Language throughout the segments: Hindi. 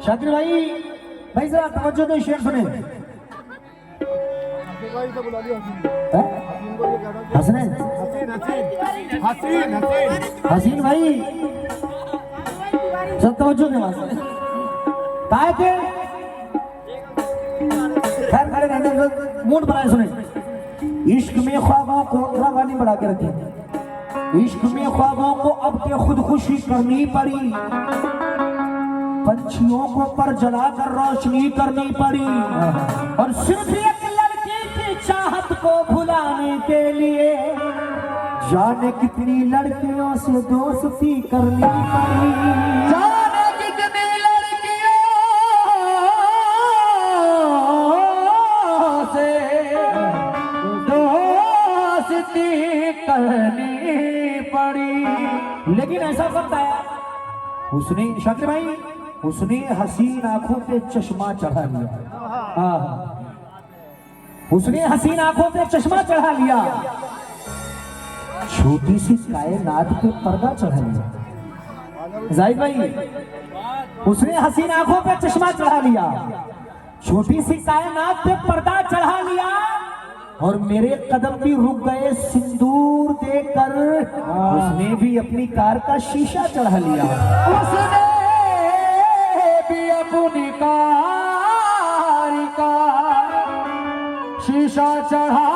शाकिर भाई, भाई जरा तवज्जो दो, शेर सुने। हसने हसीन भाई सब तवज्जो के वास्ते काहे के खैर खड़े रहने मूड बनाए सुने। इश्क में ख्वाबों को रवानी बढ़ा के रखे। इश्क में ख्वाबों को अब के खुदकुशी करनी पड़ी, पंछियों को पर जलाकर रोशनी करनी पड़ी, और सिर्फ एक लड़की की चाहत को भुलाने के लिए जाने कितनी लड़कियों से दोस्ती करनी पड़ी। जाने कितनी लड़कियों से दोस्ती करनी पड़ी। लेकिन ऐसा करता है उसने, शाकिर भाई, उसने हसीन आंखों पे चश्मा चढ़ा लिया। उसने हसीन आंखों पे चश्मा चढ़ा लिया, छोटी सी कायनात पे पर्दा चढ़ा लिया। जाहिद भाई, उसने हसीन आंखों पे चश्मा चढ़ा लिया, छोटी सी कायनात पे पर्दा चढ़ा लिया, और मेरे कदम भी रुक गए सिंदूर देकर। उसने भी अपनी कार का शीशा चढ़ा लिया। उसने भी अपनी कार का शीशा चढ़ा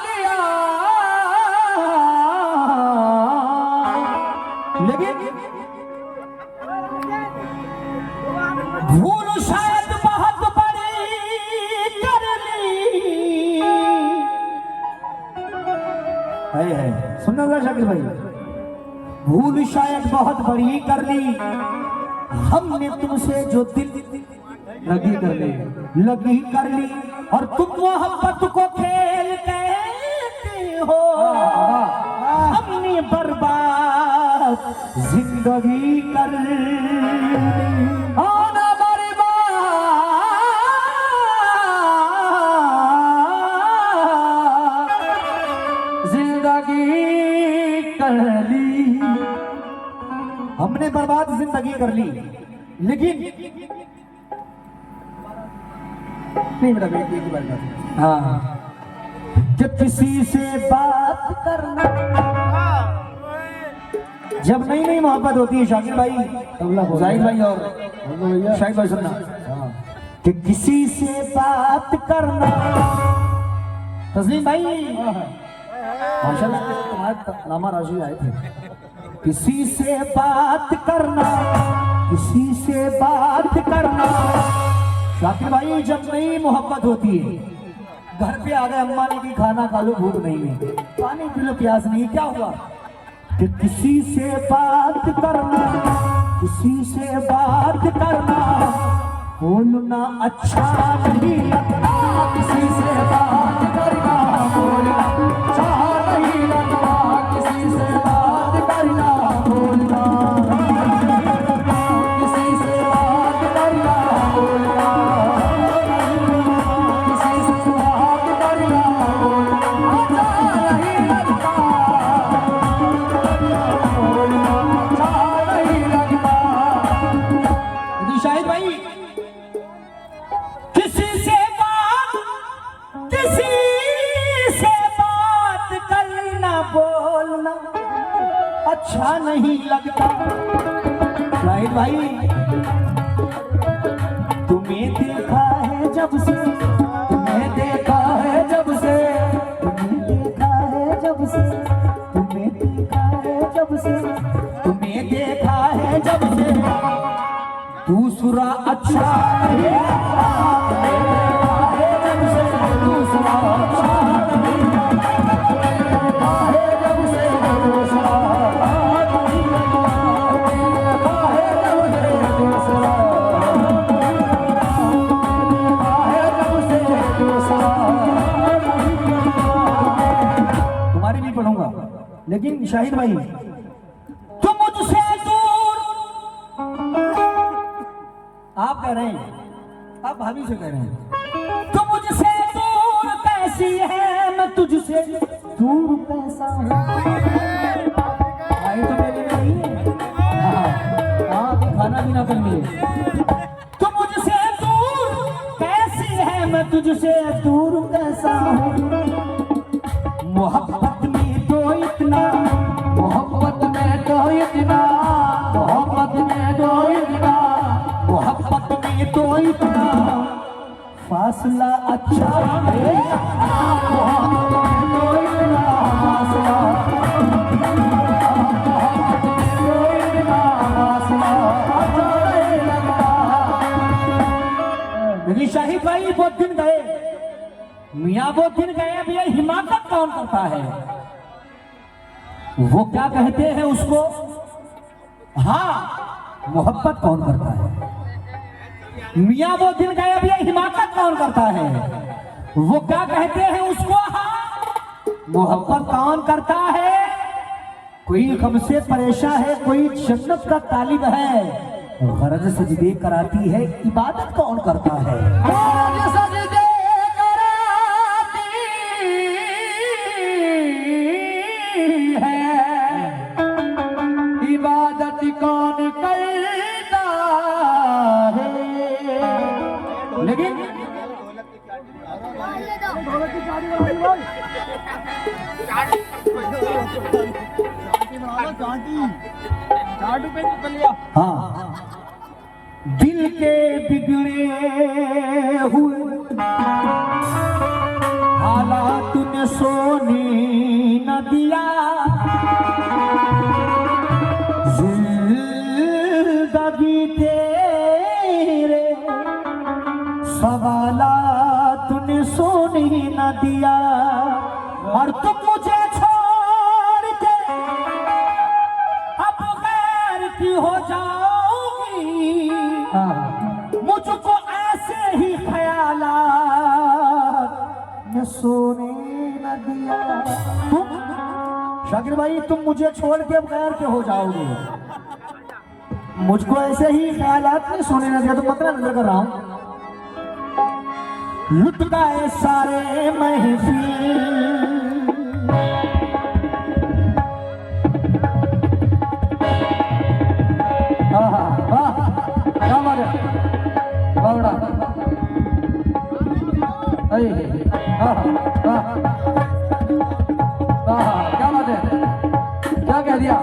लिया। लेकिन भूल शायद बहुत बड़ी कर ली है। सुनना होगा शाकिर भाई, भूल शायद बहुत बड़ी कर ली हमने तुमसे, जो दिल लगी कर ली, लगी कर ली, और तुम मोहब्बत को खेल कहते हो। हमने बर्बाद जिंदगी कर ली, हमने बर्बाद जिंदगी कर ली। लेकिन नहीं मेरा बेटी की बात, हाँ, जब किसी से बात करना, जब नई नई मोहब्बत होती है शाकिर भाई, जाहिद भाई और शाहिद भाई, सुनना कि किसी से बात करना, तस्लीम भाई माशाल्लाह तुम्हारे नामा राजू आए थे। किसी से बात करना, किसी से बात करना, शाकिर भाई जब नई मोहब्बत होती है, घर पे आ गए, अम्मा ने की खाना खा लो, भूख नहीं है, पानी पी लो, प्यास नहीं, क्या हुआ कि किसी से बात करना, किसी से बात करना, बोलना अच्छा नहीं लगता, किसी से बात करना, बोलना अच्छा नहीं लगता, किसी से बात करना, बोलना किसी से बात करना, बोलना किसी से बात करना, बोलना अच्छा नहीं लगता, बोलना अच्छा नहीं लगता। शाहिद भाई, किसी से बात करना, बोलना अच्छा नहीं लगता। शाहिद भाई, तुम्हें देखा है जब से, तुम्हें देखा है जब से, तुम्हें देखा है जब से, तुम्हें देखा है जब से, तुम्हें देखा है जब से, दूसरा अच्छा नहीं लगता, देखा है जब से, दूसरा अच्छा नहीं लगता, देखा है जब से, दूसरा नहीं लगता, देखा है जब से, दूसरा देखा है जब से, दूसरा नहीं लगता। तुम्हारी भी पढ़ूंगा, लेकिन शाहिद भाई तुम मुझसे दूर, आप कह रहे हैं, आप भाभी से कह रहे हैं, तुम मुझसे दूर कैसी है, मैं तुझसे दूर कैसा हूँ। भाई तो मेरे लिए नहीं है, हाँ खाना पीना कर लिए। तुम तुझसे दूर कैसा हूँ, मोहब्बत में तो इतना, मोहब्बत में तो इतना, मोहब्बत में तो इतना, मोहब्बत में तो इतना फासला अच्छा है, मोहब्बत में तो इतना फासला, मोहब्बत में तो इतना फासला अच्छा लगता। लेकिन शाहिद भाई बहुत दिन गए, मियाँ बहुत दिन गए, अब ये हिमाकत कौन करता है? वो क्या कहते हैं उसको? हाँ, मोहब्बत कौन करता है? मियाँ वो दिन गए, अब ये हिमाकत कौन करता है? वो क्या कहते हैं उसको? हाँ, मोहब्बत कौन करता है? कोई हमसे परेशान है, कोई जन्नत का तालिब है, गरज सजदे कराती है, इबादत कौन करता है? गरज सजदे कराती है, इबादत कौन करता है? लेकिन हाँ, दिल के बिगड़े हुए हालात ने सोने न दिया, जिंदगी तेरे सवालात ने सोने न दिया, और तुम मुझे छोड़ के अब गैर की हो जाओगी, मुझको ऐसे ही ख्यालात ने सोने न दिया। तुम शाकिर भाई, तुम मुझे छोड़ के अब गैर के हो जाओगे, मुझको ऐसे ही ख्यालात ने सोने न दिया। तो मतलब नजर कर रहा हूं, लुट गए सारे महफिल, क्या बात है बावड़ा, क्या बात है, क्या कह दिया?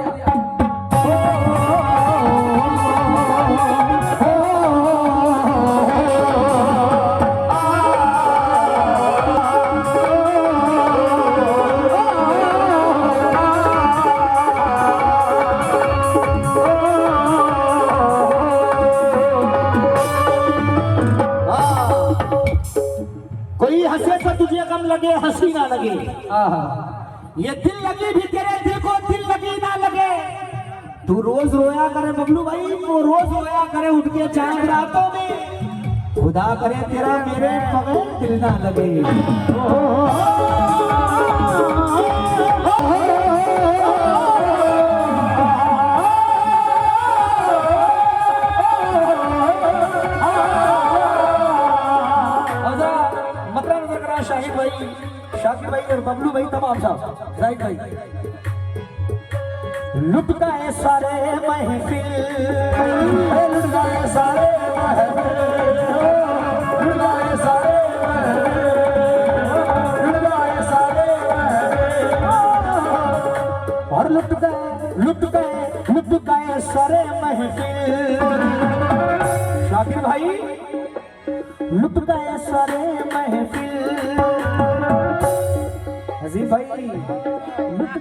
कोई हंसे तो तुझे गम लगे, हंसी ना लगे, ये दिल लगी भी तेरे दिल को दिल लगी ना लगे। तू रोज रोया करे बबलू भाई, वो रोज रोया करे उठ के चांद रातों में, खुदा करे तेरा मेरे बगैर दिल ना लगे। शाहिद भाई, शाकिर भाई और बबलू भाई, तमाम साहब, जाहिद भाई। लुट गए सारे महफिल, लुट गए सारे महफिल, लुट गए सारे महफिल, लुट गए सारे महफिल, और लुट गए सारे महफिल। शाकिर भाई, लुट गए सारे महफिल, हजीब भाई, लुट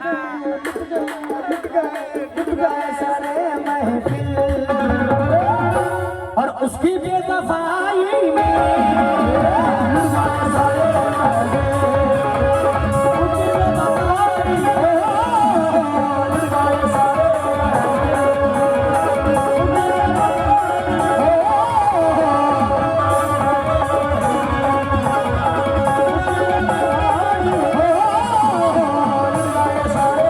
गए सारे महफिल, और उसकी बेवफाई में लुट गए सारे महफिल, उसकी बेवफाई में लुट गए सारे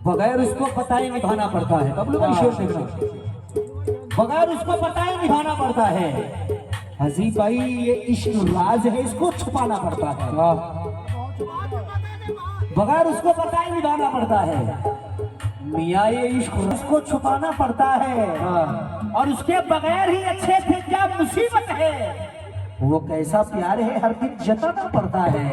बगैर उसको पता ही निभाना पड़ता है। बबलू भाई शेर देखना, बगैर उसको पता ही निभाना पड़ता है। हजीब भाई, ये इश्क राज है, इसको छुपाना पड़ता है, बगैर उसको पता ही निभाना पड़ता है। मियाँ ये इश्क उसको छुपाना पड़ता है। और उसके बगैर ही अच्छे थे, क्या मुसीबत है। वो कैसा प्यार है हर दिन जताना पड़ता है।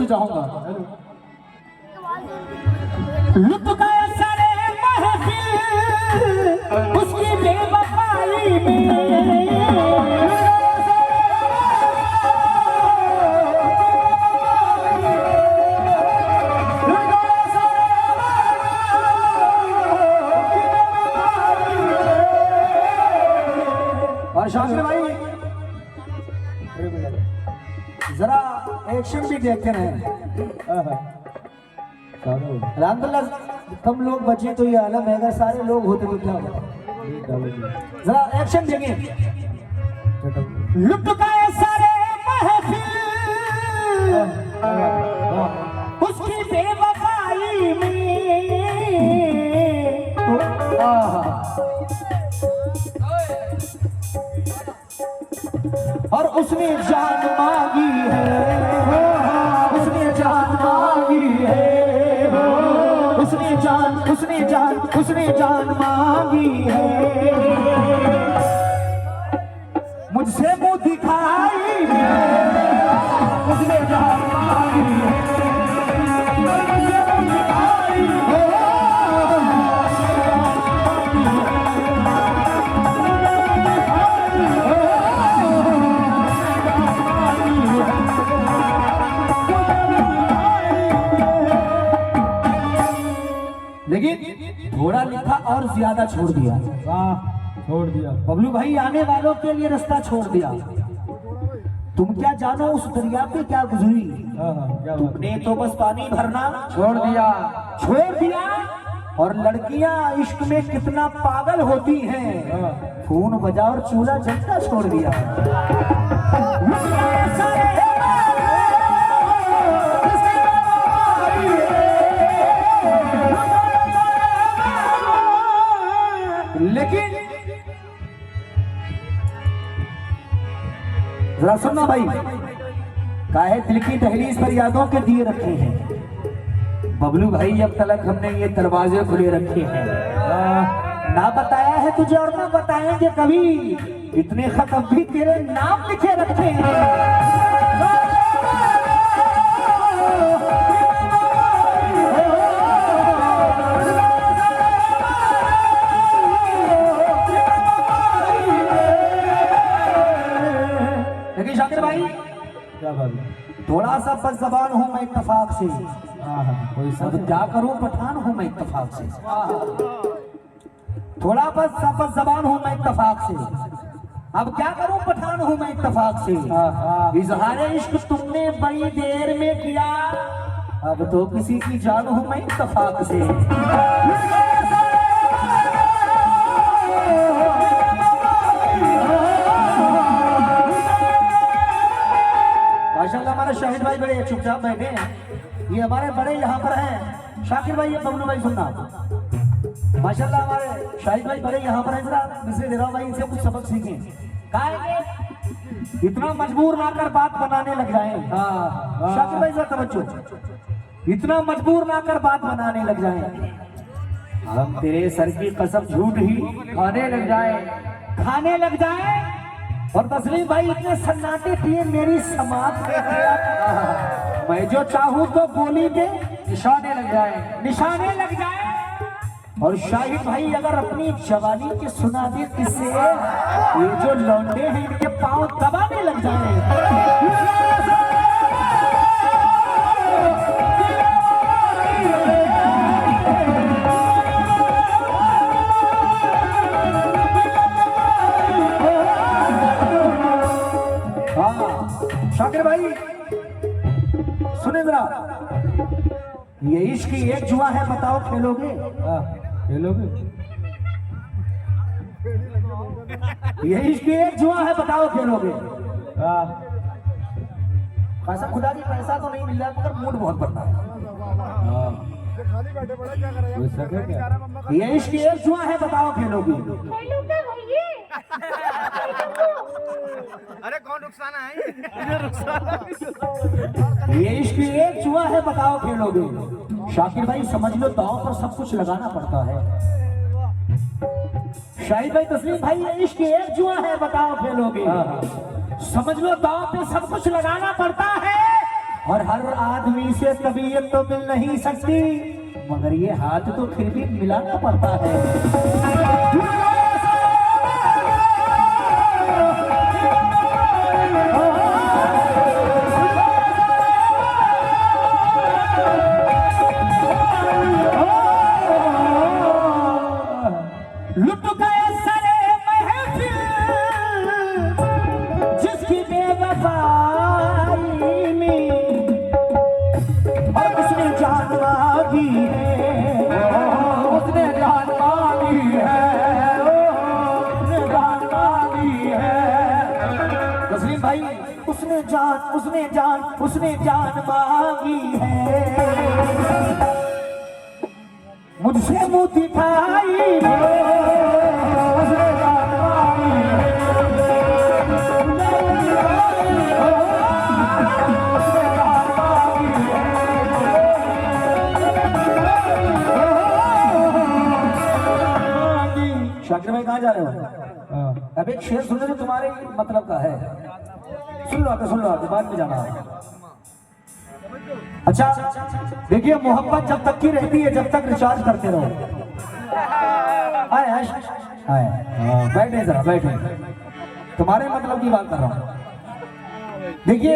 चाहूंगा लुत्फ का असर महफिल उसकी बेवफाई में। और शाकिर भाई जरा एक्शन भी देखते रहे। अलहमदुलिल्लाह कम लोग बचे तो ये आलम है, अगर सारे लोग होते तो क्या होता। जरा एक्शन देंगे। लुत्फ का सारे महफिल उसकी बेवफाई में। और उसने जान मांगी है, उसने जान मांगी है, उसने जान मांगी है। मुझसे मुंह दिखाई है, उसने जान मांगी है, मुझसे मुंह दिखाई है। लेकिन थोड़ा लिखा और ज्यादा छोड़ दिया। छोड़ दिया बबलू भाई, आने वालों के लिए रास्ता छोड़ दिया। तुम क्या जानो उस दरिया पे क्या गुजरी। तुमने तो बस पानी भरना छोड़ दिया। और लड़कियां इश्क में कितना पागल होती हैं। खून बजा और चूल्हा जलता छोड़ दिया। लेकिन जरा सुनना भाई, काहे दिल की दहलीज पर यादों के दिए रखे हैं। बबलू भाई अब तक हमने ये दरवाजे खुले रखे हैं। ना बताया है तुझे और ना बताएंगे कभी, इतने खत अब भी तेरे नाम लिखे रखे हैं। लेकिन शाकिर भाई क्या बात, थोड़ा सा बस जबान हूं मैं इत्तेफाक से। कोई अब क्या करूं, पठान हूं मैं इत्तेफाक से। थोड़ा बस जबान हूं मैं इत्तेफाक से। अब क्या करूं, पठान हूं मैं इत्तेफाक से। इजहार इश्क तुमने बड़ी देर में किया, अब तो किसी की जान हूं मैं इत्तेफाक से। माशाल्लाह हमारे शाहिद भाई बड़े चुपचाप बैठे हैं। ये हमारे बड़े यहाँ पर हैं। शाकिर भाई, ये बबलू भाई सुनना। माशाल्लाह हमारे शाहिद भाई बड़े यहाँ पर हैं। जरा मिसरे दे रहा हूँ भाई, इनसे कुछ सबक सीखें। इतना मजबूर ना कर बात बनाने लग जाए। शाकिर भाई जरा तवज्जो, इतना मजबूर ना कर बात बनाने लग जाए। हम तेरे सर की कसम झूठ ही खाने लग जाए। और तस्लीम भाई इतने सन्नाटे पिए मेरी समाज में, मैं जो चाहूं तो बोली पे निशाने लग जाए। और शाहिद भाई अगर अपनी जवानी के सुना दे किससे, ये जो लौंडे हैं इनके पांव दबाने लग जाए। शाकिर भाई सुने जरा, ये इश्क एक जुआ है, बताओ खेलोगे? ये इश्क एक जुआ है, बताओ खेलोगे? पैसा खुदा की पैसा तो नहीं मिल रहा मगर मूड बहुत बनना है। हाँ वैसा क्या ये इश्क एक जुआ है, बताओ खेलोगी? अरे कौन रुखसाना है? ये इश्क एक जुआ है, बताओ खेलोगे? शाकिर भाई समझ लो दांव पर सब कुछ लगाना पड़ता है। शाहिद भाई, तस्लीम भाई, ये इश्क एक जुआ है, बताओ खेलोगे? समझ लो दांव पे सब कुछ लगाना पड़ता है और हर आदमी से तबीयत तो मिल नहीं सकती मगर ये हाथ तो फिर भी मिलाना पड़ता है। लुट गए सरे महफिल जिसकी बेवफाई में और उसने जान मांगी है, उसने जान मांगी है, उसने जान मांगी है। तस्लीम भाई, उसने जान मांगी है, मुझसे मुंह दिखाई है, उसने जान मांगी है, उसने जान मांगी है। शाकिर भाई कहाँ जा रहे हो? हाँ अब एक शेर सुनने में तुम्हारे मतलब का है, सुन लो आके बाद में जाना है। अच्छा देखिए, मोहब्बत जब तक की रहती है जब तक रिचार्ज करते रहो। आए बैठे जरा बैठे, तुम्हारे मतलब की बात कर रहा हूँ। देखिए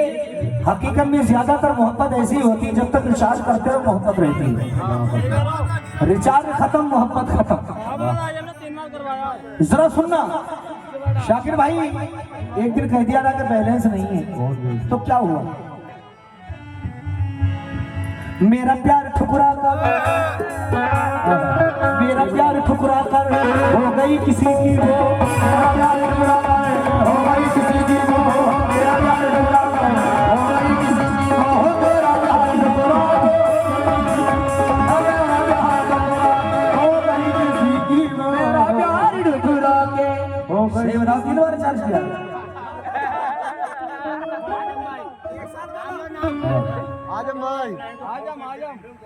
हकीकत में ज्यादातर मोहब्बत ऐसी होती है जब तक रिचार्ज करते रहो मोहब्बत रहती है, रिचार्ज खत्म मोहब्बत खत्म। जरा सुनना शाकिर भाई, एक दिन कह दिया ना कि बैलेंस नहीं है तो क्या हुआ? मेरा प्यार ठुकरा कर, मेरा प्यार ठुकरा कर हो गई किसी की वो, मेरा प्यार ठुकरा कर हो गई किसी की वो, मेरा प्यार ठुकरा कर हो गई किसी की वो, मेरा प्यार ठुकरा हो गई किसी की वो, मेरा प्यार ठुकरा के हो गई। सही बताओ, 3 बार चार्ज किया? आजम भाई,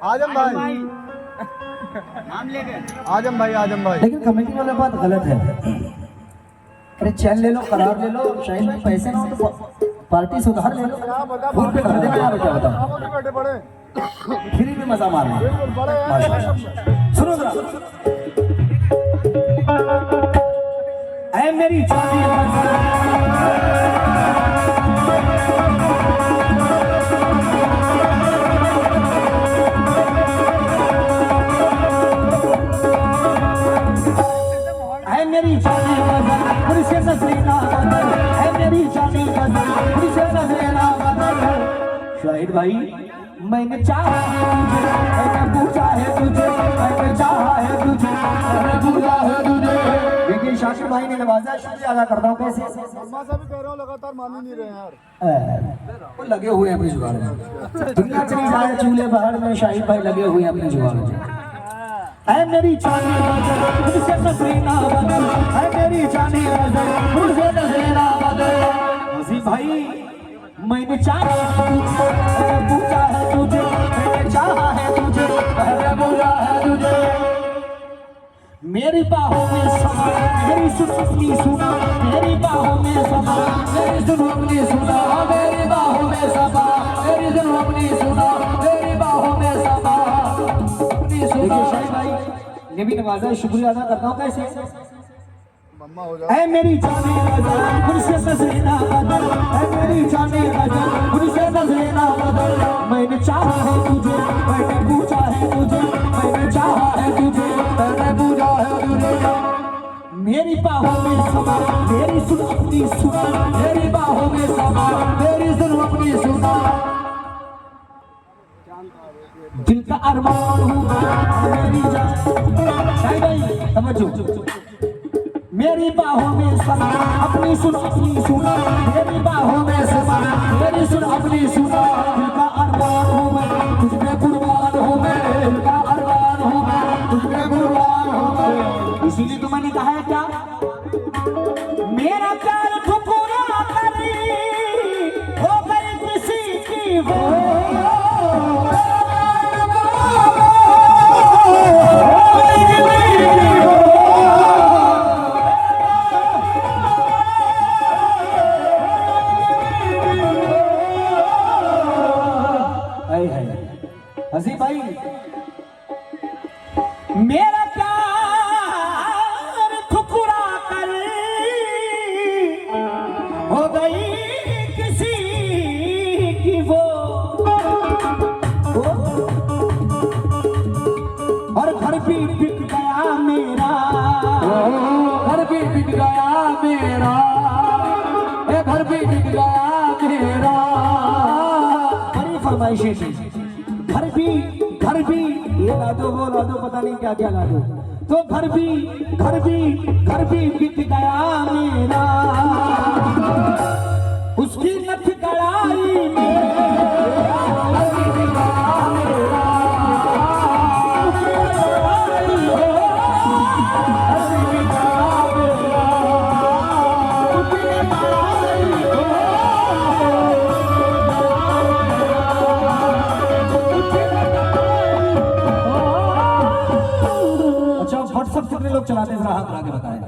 आजम भाई, नाम लेके आजम भाई। लेकिन कमेटी वाला बात गलत है। अरे चैन ले लो, करार ले लो, शायद में पैसे ना हो तो पार्टी से उधार ले लो, फोन पे कर देना। यार क्या बताओ, फ्री में मजा मारना। माशाल्लाह। सुनो जरा, ऐ मेरी जानी मेरी जानी बदल मुझसे नजरेना बदल, है मेरी जानी बदल मुझसे नजरेना बदल। शाहिद भाई, मैंने चाहा तुझे, मैंने पूछा है तुझे, मैंने चाहा है तुझे, मैंने पूछा है तुझे। देखिए शाकिर भाई ने नवाजा, शुक्रिया अदा करता हूँ। कैसे अम्मा साहब भी कह रहा हूँ, लगातार मान ही नहीं रहे यार। वो लगे हुए हैं अपनी जुगाड़ में, दुनिया चली जाए चूल्हे बहार में, शाहिद भाई लगे हुए हैं अपनी जुगाड़ में। है मेरी जानी बदल मुझसे नजरेना बदल, है मेरी जानी बदल मुझसे नजरेना बदल। वसीम भाई, मैंने चाहा तुझे, मैंने पूछा है तुझे, मैंने चाहा है तुझे, मैंने पूछा है तुझे। मेरी बाहों में समा, मेरी सुन अपनी सुना, मेरी बाहों में समा, मेरी सुन अपनी सुना, मेरी बाहों में समा, मेरी सुन अपनी सुना, मेरी बाहों में समा। देखिए शाहिद भाई ने भी नवाजा, शुक्रिया अदा करता हूँ। कैसे? मम्मा हो जाओ। ऐ मेरी जाने बदल मुझसे नजरेना बदल, ऐ मेरी जाने बदल मुझसे नजरेना बदल। मैंने चाहा है तुझे, मैंने पूछा है तुझे, मैंने चाहा है तुझे, मैंने पूछा है तुझे। मेरी बाहों में समा, मेरी सुन अपनी सुना, मेरी बाहों में समा, मेरी सुन अपनी सुना। दिल का अरमान हूँ मेरी जान। शाहिद भाई समझो, मेरी मेरी बाहों में समा, अपनी सुन अपनी सुना, मेरी बाहों में समा, मेरी सुन अपनी सुना। दिल का अरमान हूँ मैं, तुझ पे कुर्बान हूँ मैं, दिल का अरमान हूँ मैं, तुझ पे कुर्बान हूँ मैं। इसीलिए तो मैंने कहा है क्या, मेरा प्यार ठुकरा करे हो गई किसी की वो। हसी भाई, मेरा प्यार ठुकरा कर हो गई किसी की वो। और घर भी बिक गया मेरा, घर भी बिक गया मेरा, घर भी बिक गया मेरा। बड़ी फरमाइशें थी, घर भी ये ला दो वो ला दो, पता नहीं क्या क्या ला दो। तो घर भी बिक गया मेरा, उसकी नथ कड़ाई में घर भी बिक गया मेरा, उसकी नथ कड़ाई में घर भी बिक गया मेरा, उसकी नथ कड़ाई में। व्हाट्सएप कितने लोग चलाते हैं, हाथ लगा के बताएं।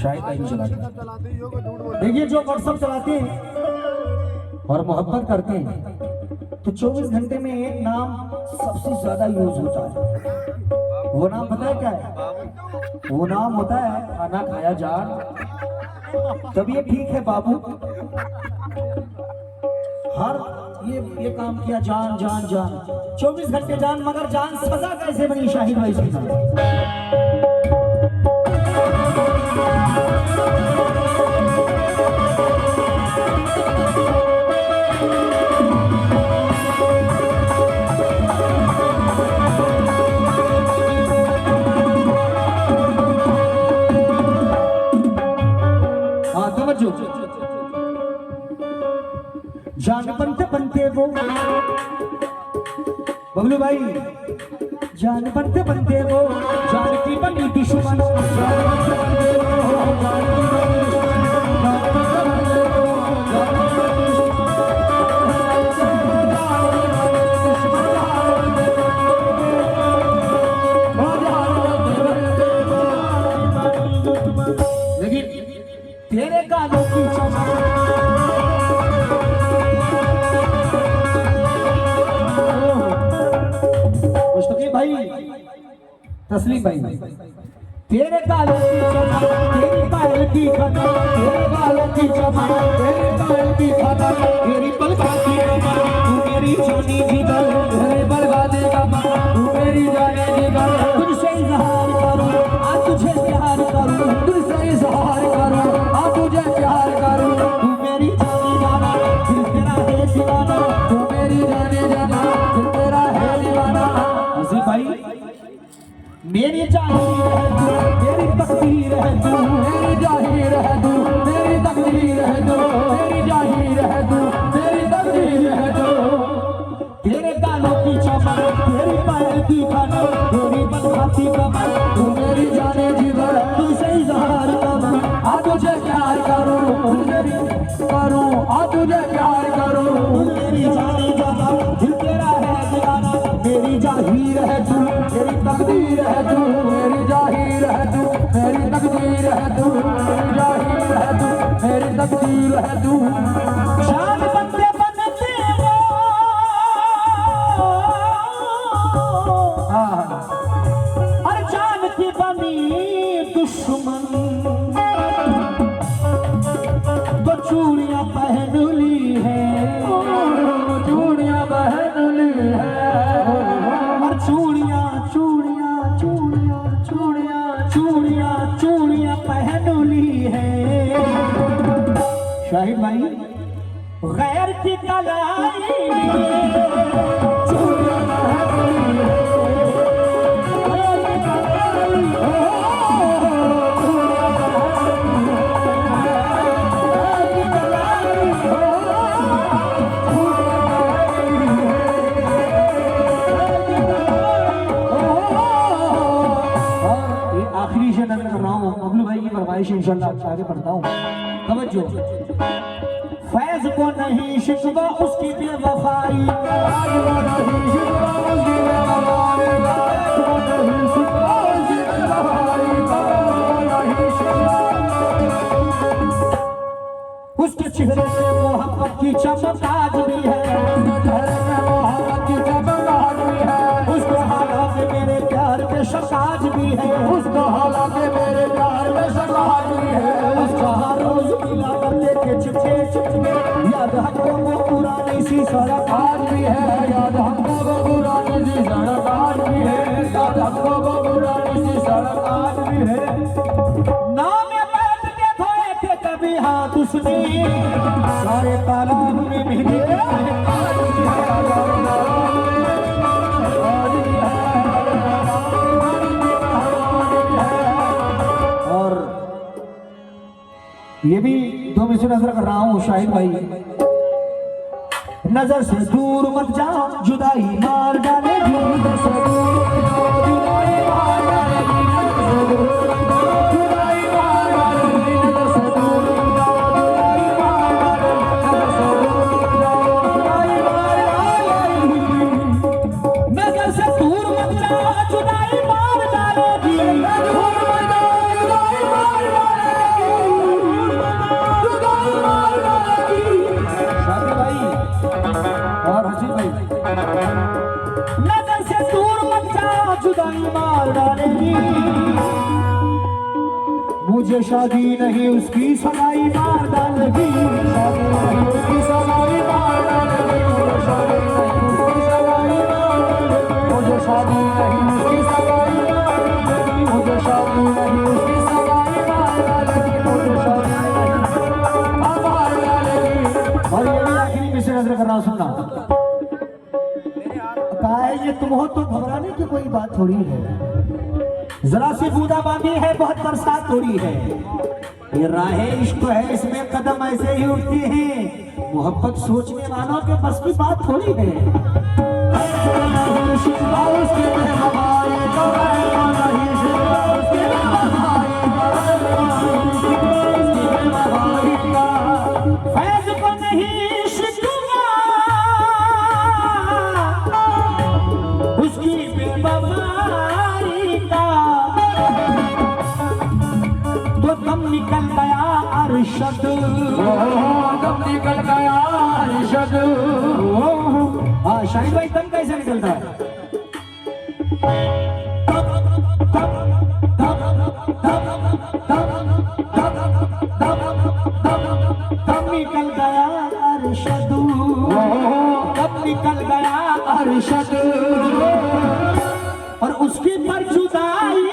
शायद नहीं चलाते। देखिए जो व्हाट्सएप चलाते हैं और मोहब्बत करते हैं तो 24 घंटे में एक नाम सबसे ज्यादा यूज होता है। वो नाम पता है क्या है? वो नाम होता है खाना खाया जान। तब ये ठीक है बाबू, हर ये काम किया जान जान जान, 24 घंटे जान, मगर जान सजा कैसे बनी शाहिद भाई से? हाँ समझो, जान बनते बनते वो बबलू भाई, जान बनते बनते वो जान की बनी दुश्मन, जान बनते बनते वो जान की बनी दुश्मन, जान बनते बनते वो जान की बनी दुश्मन। लेकिन तेरे गालों की चमक, भाई तस्लीम भाई, तेरे गालों की चमक, तेरी पायल की खनक, तेरे गालों की चमक, तेरी पायल की खनक, तेरी पलकों की कमर, तू मेरी जानी जिगर, तेरे बरगाने का मन, तू मेरी जाने जिगर। तुझसे इजहार करूं आज तुझे प्यार करूं, तुझसे इजहार करूं आज तुझे प्यार करूं। तू मेरी जानी जाना दिल तेरा है दीवाना, तू मेरी जाने जाना दिल तेरा है दीवाना। हसी भाई, मेरी जाहीर है तू, मेरी तकदीर है तू, मेरी जाहीर है तू, मेरी तकदीर है तू, मेरी जाहीर है तू, मेरी तकदीर है तू। तेरे गालों की चमक, तेरी पायल की खनक, तेरी बदखाती कमर, तू मेरी जाने जिगर, तुझसे इजहार करूं आ तुझे प्यार करूं, तेरी करूं आ तुझे प्यार करूं। मेरी जाने जाना दिल तेरा है दीवाना, मेरी जाहीर है तू, मेरी तकदीर है तू, मेरी जाहीर है तू, मेरी तकदीर है तू, मेरी जाहीर है तू, मेरी तकदीर है तू। जान बनते बनते वो और जान की बनी दुश्मन, तो चूड़ियां पहन ली है, चूड़ियां पहन ली है, और चूड़ियां चूड़ियां चूड़ियां चूड़ियां चूड़ियां चूड़ियां पहन ली है। शाहिद भाई, गैर की कलाई चूड़ियां पहन ली है, फरमाइश इंशाल्लाह आगे पढ़ता हूँ। तवज्जो। फैज को नहीं शिकवा उसकी बेवफाई उसके चेहरे से मोहब्बत की चमक आज भी है, मोहब्बत की चमक आज भी है। उसको हालात मेरे प्यार के शक आज भी है, उसको हालात मेरे प्यार के शक आज भी है। उसको हर रोज मिला करते के चिट्ठे चिट्ठे याद हमको वो पुरानी सी सड़क आज भी है, याद हमको वो पुरानी सी सड़क आज भी है, याद हमको वो पुरानी सी सड़क आज भी है। नाम बैठ के धोए थे कभी हाथ उसने सारे तालाब में मेहंदी और ये भी दो मिनट नजर कर रहा हूँ शाहिद भाई। नजर से दूर मत जाओ जुदाई मार डालेगी, नजर से दूर जुदाई मार डालेगी, जुदाई मार डालेगी, नजर से दूर जुदाई मार डालेगी, नजर से दूर मत जाओ जुदाई मार डालेगी, और हसीन भाई नजर से दूर मत जाओ जुदाई मार डालेगी, मुझे शादी नहीं उसकी सगाई मार डालेगी, शादी नहीं उसकी सगाई मार डालेगी, मुझे शादी नहीं उसकी सगाई मार डालेगी, मुझे शादी नहीं उसकी सगाई मार डालेगी, मुझे शादी नहीं उसकी सगाई मार डालेगी। और ये भी आखिरी में से नजर करना सुनना कहा है, ये तुम हो तो घबराने की कोई बात थोड़ी है, जरा सी बूंदा बांदी है बहुत बरसात थोड़ी है, ये राहे इश्क है इसमें कदम ऐसे ही उठती हैं, मोहब्बत सोचने वालों के बस की बात थोड़ी है। फैज को नहीं शिकवा उसकी बेवफाई का, तो दम निकल गया अरशद, दम निकल गया अरशद। हाँ शाहिद भाई दम कैसे निकलता है? दम निकल गया अरशद, दम निकल गया अरशद, और उसकी पर जुदाई